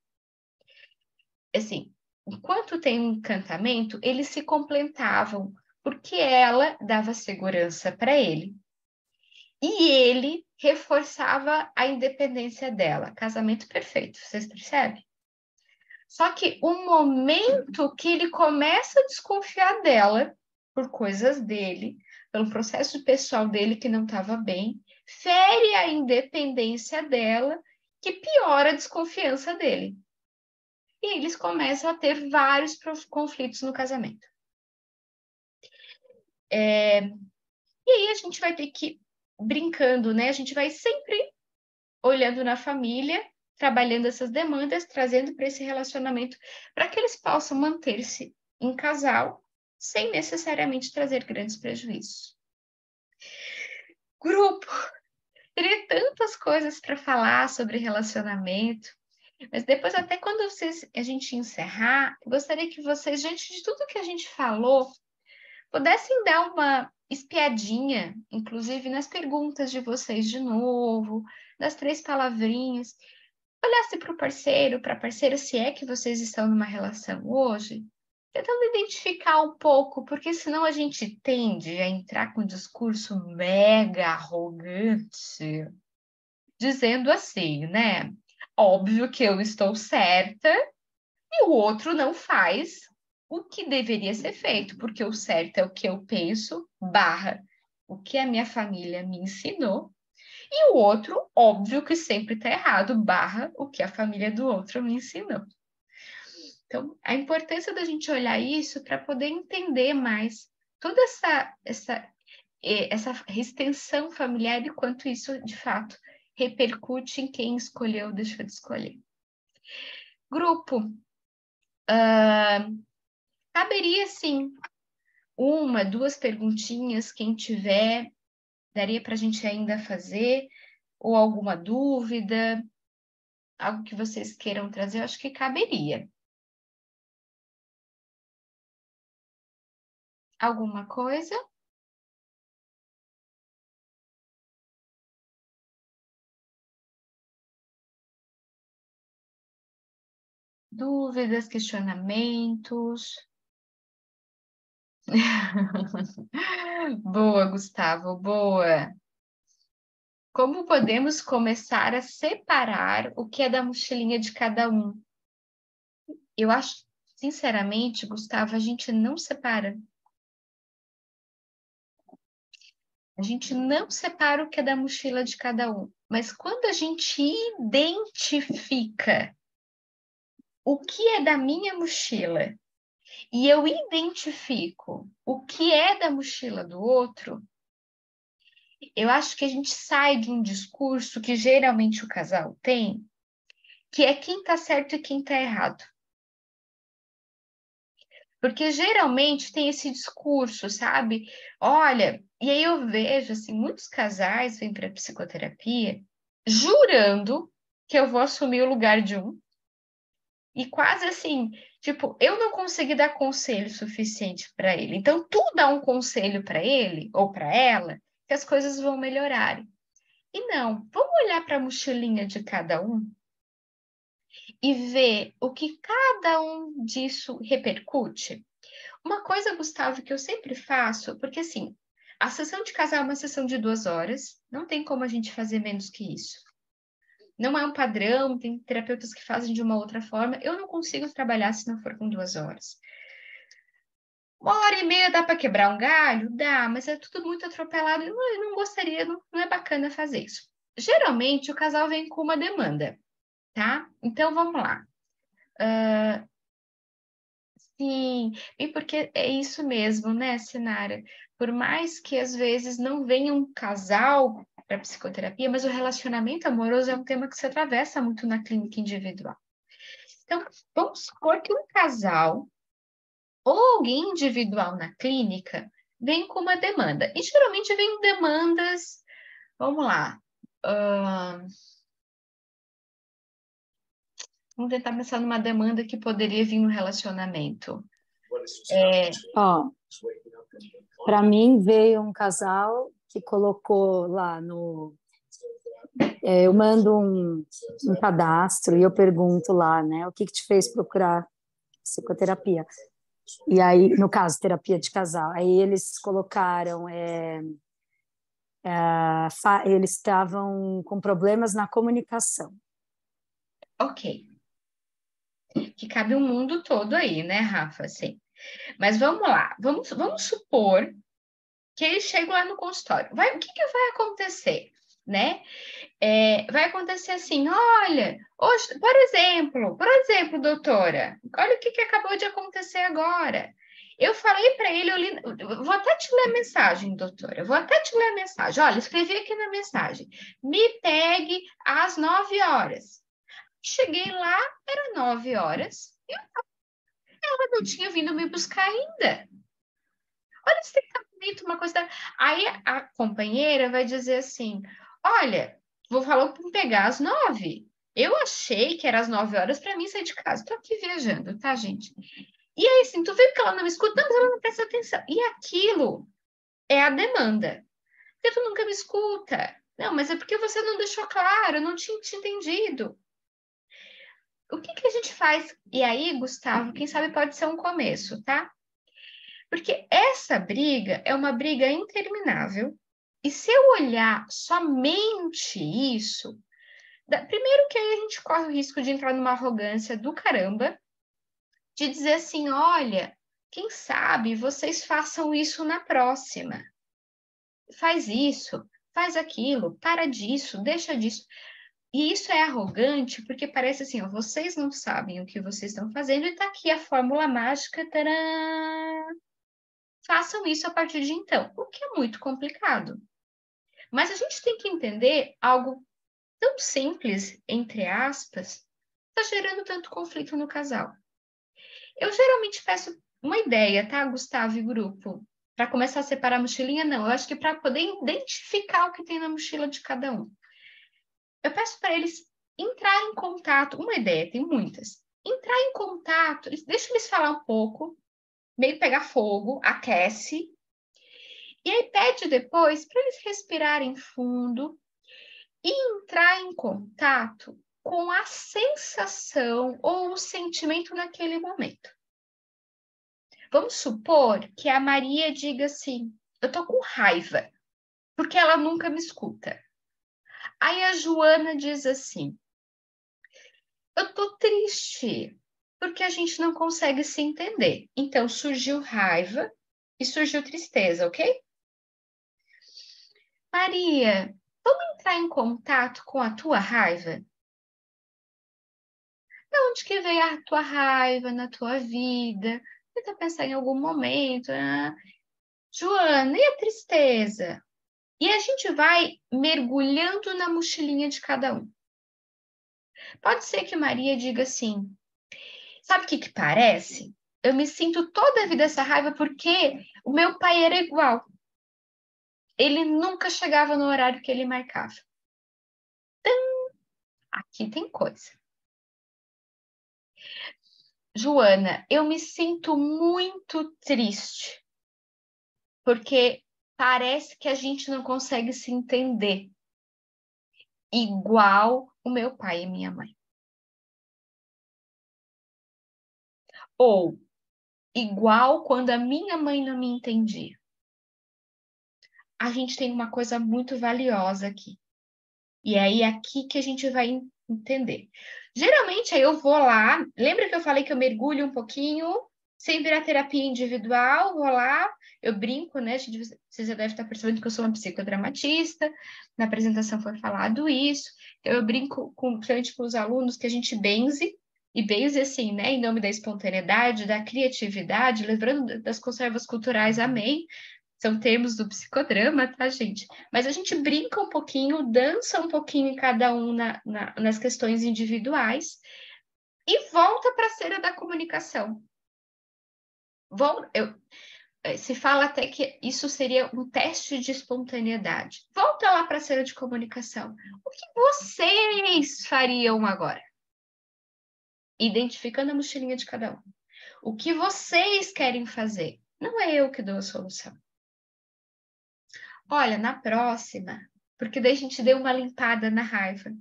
Assim, enquanto tem um encantamento, eles se completavam, porque ela dava segurança para ele e ele reforçava a independência dela. Casamento perfeito, vocês percebem? Só que o momento que ele começa a desconfiar dela, por coisas dele, pelo processo pessoal dele que não estava bem, fere a independência dela, que piora a desconfiança dele. E eles começam a ter vários conflitos no casamento. E aí a gente vai ter que, brincando, né? A gente vai sempre olhando na família, trabalhando essas demandas, trazendo para esse relacionamento, para que eles possam manter-se em casal, sem necessariamente trazer grandes prejuízos. Grupo, teria tantas coisas para falar sobre relacionamento, mas depois, até quando a gente encerrar, eu gostaria que vocês, diante de tudo que a gente falou, pudessem dar uma espiadinha, inclusive nas perguntas de vocês de novo, das 3 palavrinhas, olhasse para o parceiro, para a parceira, se é que vocês estão numa relação hoje, tentando identificar um pouco, porque senão a gente tende a entrar com um discurso mega arrogante, dizendo assim, né? Óbvio que eu estou certa e o outro não faz o que deveria ser feito, porque o certo é o que eu penso, o que a minha família me ensinou, e o outro, óbvio que sempre está errado, o que a família do outro me ensinou. Então, a importância da gente olhar isso para poder entender mais toda essa extensão familiar e quanto isso, de fato, repercute em quem escolheu ou deixou de escolher. Grupo. Caberia, sim, 1, 2 perguntinhas, quem tiver, daria para a gente ainda fazer, ou alguma dúvida, algo que vocês queiram trazer, eu acho que caberia. Alguma coisa? Dúvidas, questionamentos? Boa, Gustavo, boa. Como podemos começar a separar o que é da mochilinha de cada um? Eu acho, sinceramente, Gustavo, a gente não separa. A gente não separa o que é da mochila de cada um. Mas quando a gente identifica o que é da minha mochila e eu identifico o que é da mochila do outro, eu acho que a gente sai de um discurso que geralmente o casal tem, que é quem está certo e quem está errado. Porque geralmente tem esse discurso, sabe? Olha, e aí eu vejo, assim, muitos casais vêm para a psicoterapia jurando que eu vou assumir o lugar de um. E quase assim, tipo, eu não consegui dar conselho suficiente para ele. Então, tu dá um conselho para ele ou para ela, que as coisas vão melhorarem. E não, vamos olhar para a mochilinha de cada um e ver o que cada um disso repercute. Uma coisa, Gustavo, que eu sempre faço, porque assim, a sessão de casal é uma sessão de 2 horas, não tem como a gente fazer menos que isso. Não é um padrão, tem terapeutas que fazem de uma outra forma. Eu não consigo trabalhar se não for com 2 horas. 1h30 dá para quebrar um galho? Dá, mas é tudo muito atropelado. Eu não gostaria, não é bacana fazer isso. Geralmente, o casal vem com uma demanda, tá? Então, vamos lá. Sim, e porque é isso mesmo, né, Sinara? Por mais que às vezes não venha um casal para psicoterapia, mas o relacionamento amoroso é um tema que se atravessa muito na clínica individual. Então, vamos supor que um casal ou alguém individual na clínica vem com uma demanda. E geralmente vem demandas, vamos lá, vamos tentar pensar numa demanda que poderia vir no relacionamento. Ó, para mim veio um casal que colocou lá no... eu mando um cadastro e eu pergunto lá, né? O que te fez procurar psicoterapia? E aí, no caso, terapia de casal. Aí eles colocaram... eles estavam com problemas na comunicação. Ok. Que cabe o mundo todo aí, né, Rafa? Assim. Mas vamos lá. Vamos supor que eles chegam lá no consultório. O que vai acontecer, né? Vai acontecer assim, olha, hoje, por exemplo, doutora, olha o que acabou de acontecer agora. Eu falei para ele, eu vou até te ler a mensagem, doutora, eu vou até te ler a mensagem. Olha, escrevi aqui na mensagem, me pegue às 9 horas. Cheguei lá, era 9 horas, e ela não tinha vindo me buscar ainda. Olha, isso tem que estar bonito, uma coisa. Aí a companheira vai dizer assim: olha, vou falar para pegar às 9. Eu achei que era às 9 horas para mim sair de casa. Estou aqui viajando, tá, gente? E aí, assim, tu vê que ela não me escuta, não, mas ela não presta atenção. E aquilo é a demanda. Porque tu nunca me escuta. Não, mas é porque você não deixou claro, eu não tinha te entendido. O que a gente faz? E aí, Gustavo, quem sabe pode ser um começo, tá? Porque essa briga é uma briga interminável. E se eu olhar somente isso, primeiro que aí a gente corre o risco de entrar numa arrogância do caramba, de dizer assim, olha, quem sabe vocês façam isso na próxima. Faz isso, faz aquilo, para disso, deixa disso. E isso é arrogante, porque parece assim, ó, vocês não sabem o que vocês estão fazendo e tá aqui a fórmula mágica, tcharam! Façam isso a partir de então, o que é muito complicado. Mas a gente tem que entender algo tão simples, entre aspas, está gerando tanto conflito no casal. Eu geralmente peço uma ideia, tá, Gustavo e grupo? Para começar a separar a mochilinha, não. Eu acho que para poder identificar o que tem na mochila de cada um. Eu peço para eles entrar em contato. Uma ideia, tem muitas. Entrar em contato, deixa eles falar um pouco, meio pegar fogo, aquece. E aí pede depois para eles respirarem fundo e entrar em contato com a sensação ou o sentimento naquele momento. Vamos supor que a Maria diga assim, eu tô com raiva, porque ela nunca me escuta. Aí a Joana diz assim, eu tô triste, porque a gente não consegue se entender. Então surgiu raiva e surgiu tristeza, ok? Maria, vamos entrar em contato com a tua raiva? De onde que veio a tua raiva na tua vida? Tenta pensar em algum momento. Joana, e a tristeza? E a gente vai mergulhando na mochilinha de cada um. Pode ser que Maria diga assim, sabe o que parece? Eu me sinto toda a vida essa raiva porque o meu pai era igual. Ele nunca chegava no horário que ele marcava. Então, aqui tem coisa. Joana, eu me sinto muito triste porque parece que a gente não consegue se entender igual o meu pai e minha mãe. Ou igual quando a minha mãe não me entendia. A gente tem uma coisa muito valiosa aqui. E aí é aqui que a gente vai entender. Geralmente aí eu vou lá, lembra que eu falei que eu mergulho um pouquinho, sem virar terapia individual, vou lá, eu brinco, né? Você já deve estar percebendo que eu sou uma psicodramatista, na apresentação foi falado isso, eu brinco principalmente com os alunos que a gente benze, e benze assim, né? Em nome da espontaneidade, da criatividade, lembrando das conservas culturais, amém. São termos do psicodrama, tá, gente? Mas a gente brinca um pouquinho, dança um pouquinho em cada um nas questões individuais e volta para a cena da comunicação. Se fala até que isso seria um teste de espontaneidade. Volta lá para a cena de comunicação. O que vocês fariam agora? Identificando a mochilinha de cada um. O que vocês querem fazer? Não é eu que dou a solução. Olha, na próxima, porque daí a gente deu uma limpada na raiva,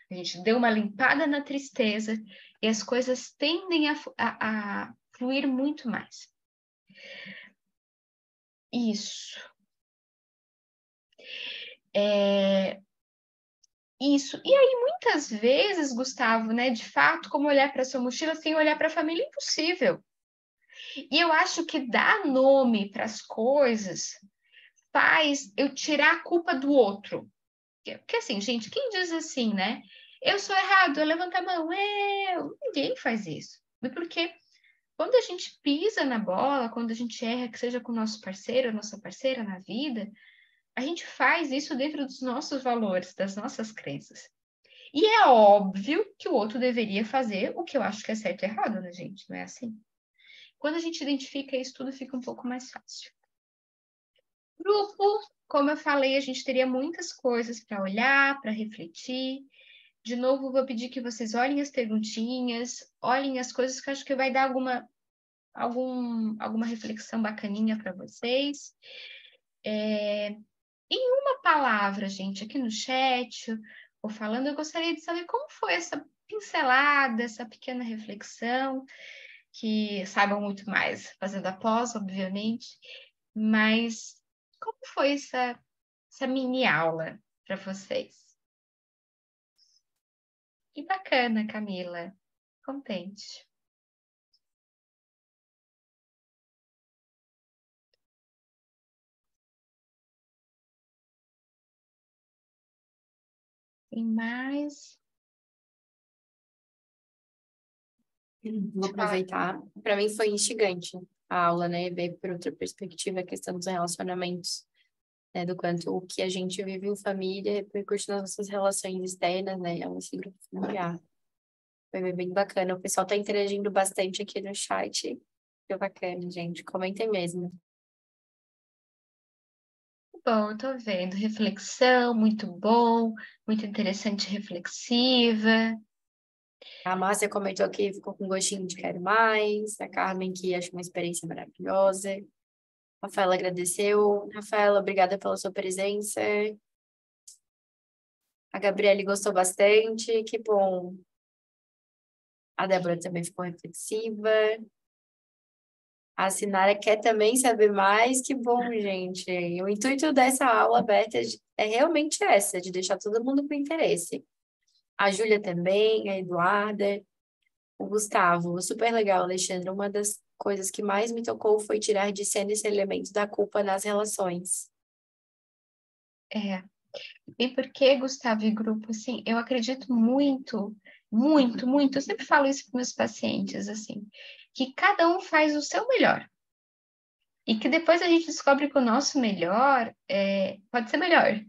a gente deu uma limpada na tristeza e as coisas tendem a fluir muito mais. Isso. Isso. E aí, muitas vezes, Gustavo, né, de fato, como olhar para sua mochila sem olhar para a família, impossível. E eu acho que dar nome para as coisas faz eu tirar a culpa do outro. Porque assim, gente, quem diz assim, né? Eu sou errado, eu levanto a mão, Ninguém faz isso. Porque quando a gente pisa na bola, quando a gente erra, que seja com o nosso parceiro, nossa parceira na vida, a gente faz isso dentro dos nossos valores, das nossas crenças. E é óbvio que o outro deveria fazer o que eu acho que é certo e errado, né, gente? Não é assim? Quando a gente identifica isso, tudo fica um pouco mais fácil. Grupo, como eu falei, a gente teria muitas coisas para olhar, para refletir. De novo, vou pedir que vocês olhem as perguntinhas, olhem as coisas que eu acho que vai dar alguma reflexão bacaninha para vocês. Em uma palavra, gente, aqui no chat, ou falando, eu gostaria de saber como foi essa pincelada, essa pequena reflexão, que saibam muito mais fazendo após, obviamente, mas como foi essa mini aula para vocês? Que bacana, Camila. Contente. Tem mais? Vou aproveitar. Para mim foi instigante a aula, né? Ver por outra perspectiva a questão dos relacionamentos, né? Do quanto o que a gente vive em família repercute nas nossas relações externas, né? É um grupo familiar. Foi bem bacana. O pessoal tá interagindo bastante aqui no chat. Foi bacana, gente. Comentem mesmo. Bom, tô vendo. Reflexão, muito bom. Muito interessante, reflexiva. A Márcia comentou que ficou com gostinho de quero mais. A Carmen que achou uma experiência maravilhosa. A Rafaela agradeceu. Rafaela, obrigada pela sua presença. A Gabriele gostou bastante. Que bom. A Débora também ficou reflexiva. A Sinara quer também saber mais. Que bom, gente. O intuito dessa aula aberta é realmente essa, de deixar todo mundo com interesse. A Júlia também, a Eduarda, o Gustavo. Super legal, Alexandre. Uma das coisas que mais me tocou foi tirar de cena esse elemento da culpa nas relações. E por que, Gustavo e grupo, assim, eu acredito muito, muito, muito, eu sempre falo isso para meus pacientes, assim, que cada um faz o seu melhor. E que depois a gente descobre que o nosso melhor pode ser melhor.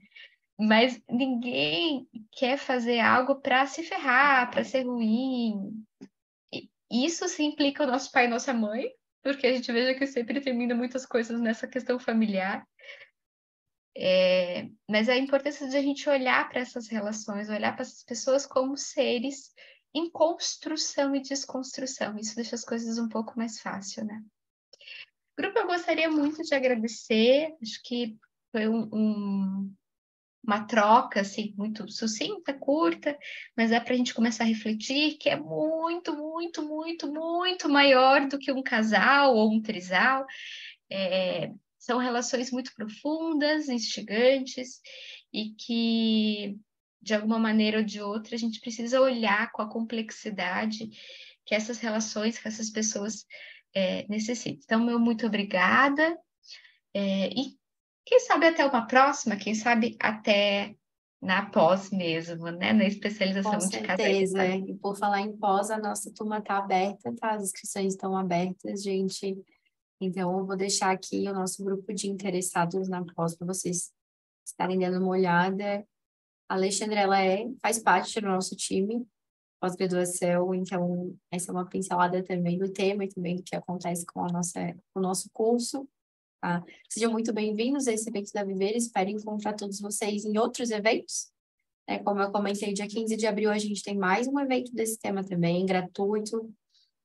Mas ninguém quer fazer algo para se ferrar, para ser ruim. E isso se implica o nosso pai e nossa mãe, porque a gente veja que sempre termina muitas coisas nessa questão familiar. Mas a importância de a gente olhar para essas relações, olhar para essas pessoas como seres em construção e desconstrução. Isso deixa as coisas um pouco mais fácil, né? Grupo, eu gostaria muito de agradecer. Acho que foi uma troca, assim, muito sucinta, curta, mas é para a gente começar a refletir que é muito, muito, muito, muito maior do que um casal ou um trisal. São relações muito profundas, instigantes, e que, de alguma maneira ou de outra, a gente precisa olhar com a complexidade que essas relações, que essas pessoas necessitam. Então, meu muito obrigada, e quem sabe até uma próxima, quem sabe até na pós mesmo, né? Na especialização Com de casais. certeza. E por falar em pós, a nossa turma está aberta, tá? As inscrições estão abertas, gente. Então, eu vou deixar aqui o nosso grupo de interessados na pós para vocês estarem dando uma olhada. A Alexandra, ela faz parte do nosso time pós-graduação, então essa é uma pincelada também do tema e também do que acontece com o nosso curso. Tá? Sejam muito bem-vindos a esse evento da Viver, espero encontrar todos vocês em outros eventos. Como eu comentei, dia 15 de abril a gente tem mais um evento desse tema também, gratuito.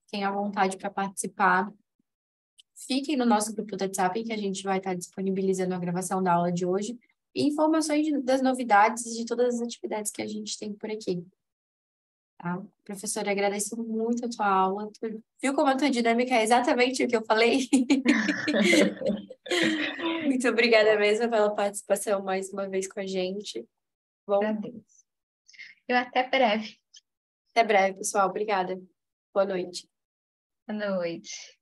Quem à vontade para participar, fiquem no nosso grupo do WhatsApp, que a gente vai estar disponibilizando a gravação da aula de hoje e informações das novidades e de todas as atividades que a gente tem por aqui. Tá? Professora, agradeço muito a tua aula. Tu viu como a tua dinâmica é exatamente o que eu falei? Muito obrigada mesmo pela participação mais uma vez com a gente. Bom, Agradeço. Eu até breve. até breve, pessoal. Obrigada. Boa noite. Boa noite.